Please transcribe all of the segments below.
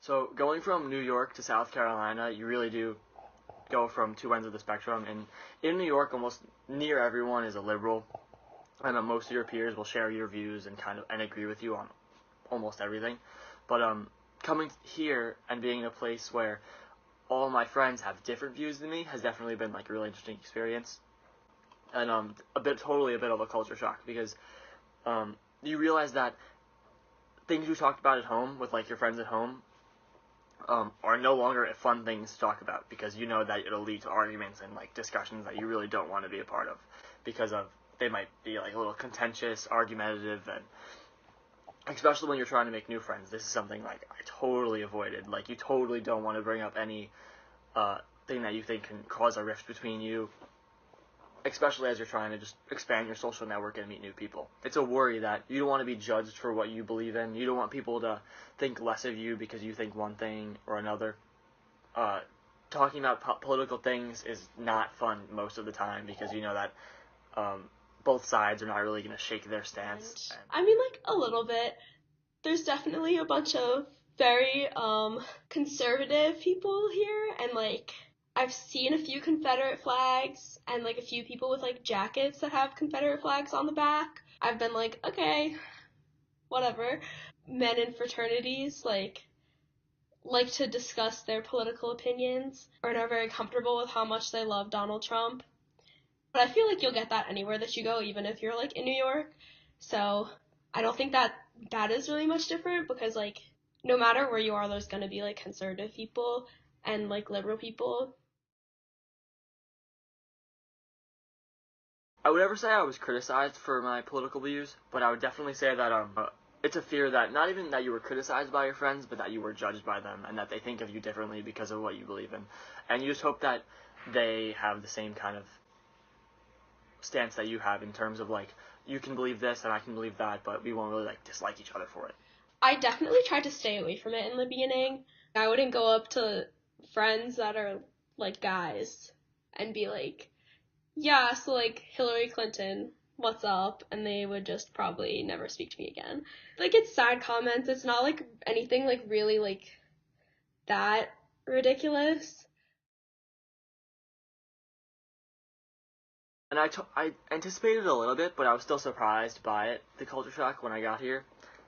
So going from New York to South Carolina, you really do go from two ends of the spectrum. And in New York, almost near everyone is a liberal, and most of your peers will share your views and and agree with you on almost everything. But coming here and being in a place where all my friends have different views than me has definitely been like a really interesting experience, and totally a bit of a culture shock, because you realize that things you talked about at home with like your friends at home are no longer fun things to talk about, because you know that it'll lead to arguments and like discussions that you really don't want to be a part of, because they might be like a little contentious, argumentative, and especially when you're trying to make new friends, this is something like I totally avoided. Like, you totally don't want to bring up any thing that you think can cause a rift between you, especially as you're trying to just expand your social network and meet new people. It's a worry that you don't want to be judged for what you believe in. You don't want people to think less of you because you think one thing or another. Talking about political things is not fun most of the time, because you know that both sides are not really going to shake their stance. I mean, like, a little bit. There's definitely a bunch of very conservative people here, and like I've seen a few Confederate flags and like a few people with like jackets that have Confederate flags on the back. I've been like, okay, whatever. Men in fraternities like to discuss their political opinions, or are very comfortable with how much they love Donald Trump. But I feel like you'll get that anywhere that you go, even if you're like in New York. So I don't think that is really much different, because like no matter where you are, there's going to be like conservative people and like liberal people. I would never say I was criticized for my political views, but I would definitely say that it's a fear that not even that you were criticized by your friends, but that you were judged by them, and that they think of you differently because of what you believe in. And you just hope that they have the same kind of stance that you have, in terms of like, you can believe this and I can believe that, but we won't really like dislike each other for it. I definitely tried to stay away from it in the beginning. I wouldn't go up to friends that are like guys and be like, yeah, so like Hillary Clinton, what's up? And they would just probably never speak to me again. Like, it's side comments. It's not like anything like really like that ridiculous. And I anticipated it a little bit, but I was still surprised by it, the culture shock, when I got here,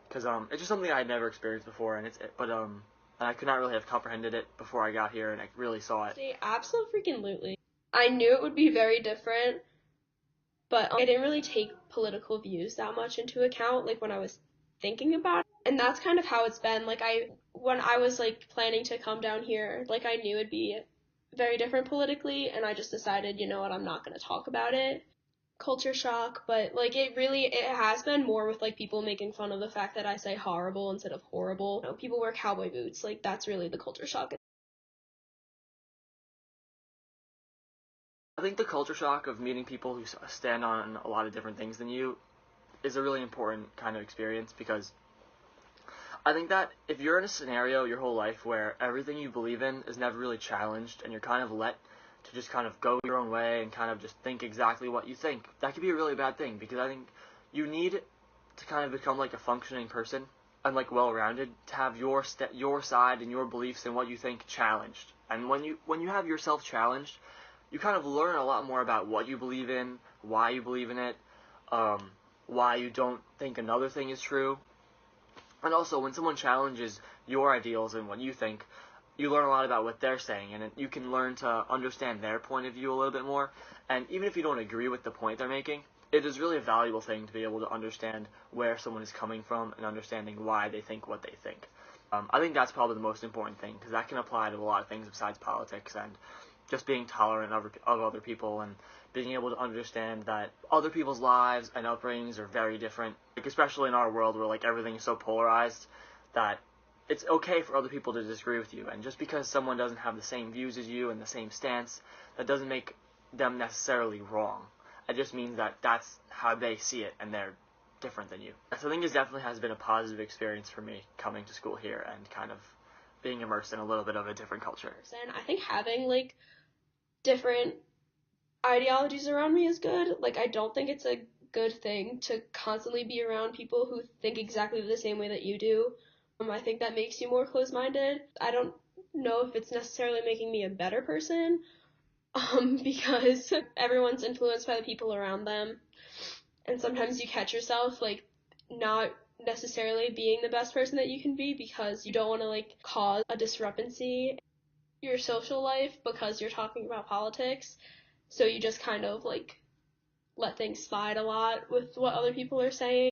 because it's just something I had never experienced before, and and I could not really have comprehended it before I got here, and I really saw it. Absolutely. I knew it would be very different, but I didn't really take political views that much into account, like when I was thinking about it. And that's kind of how it's been. Like, when I was like planning to come down here, like I knew it'd be very different politically, and I just decided, you know what, I'm not going to talk about it. Culture shock, but like it has been more with like people making fun of the fact that I say horrible instead of horrible. You know, people wear cowboy boots, like that's really the culture shock. I think the culture shock of meeting people who stand on a lot of different things than you is a really important kind of experience, because I think that if you're in a scenario your whole life where everything you believe in is never really challenged, and you're kind of let to just kind of go your own way and kind of just think exactly what you think, that could be a really bad thing, because I think you need to kind of become like a functioning person and like well-rounded to have your side and your beliefs and what you think challenged. And when you have yourself challenged, you kind of learn a lot more about what you believe in, why you believe in it, why you don't think another thing is true. And also, when someone challenges your ideals and what you think, you learn a lot about what they're saying, and you can learn to understand their point of view a little bit more. And even if you don't agree with the point they're making, it is really a valuable thing to be able to understand where someone is coming from and understanding why they think what they think. I think that's probably the most important thing, because that can apply to a lot of things besides politics, and just being tolerant of other people, and being able to understand that other people's lives and upbringings are very different, like especially in our world where like everything is so polarized, that it's okay for other people to disagree with you. And just because someone doesn't have the same views as you and the same stance, that doesn't make them necessarily wrong. It just means that that's how they see it, and they're different than you. So I think it definitely has been a positive experience for me coming to school here and kind of being immersed in a little bit of a different culture. And I think having like different ideologies around me is good. Like, I don't think it's a good thing to constantly be around people who think exactly the same way that you do, I think that makes you more closed-minded. I don't know if it's necessarily making me a better person, because everyone's influenced by the people around them, and sometimes you catch yourself, like, not necessarily being the best person that you can be because you don't want to, like, cause a discrepancy in your social life because you're talking about politics, so you just kind of, like, let things slide a lot with what other people are saying.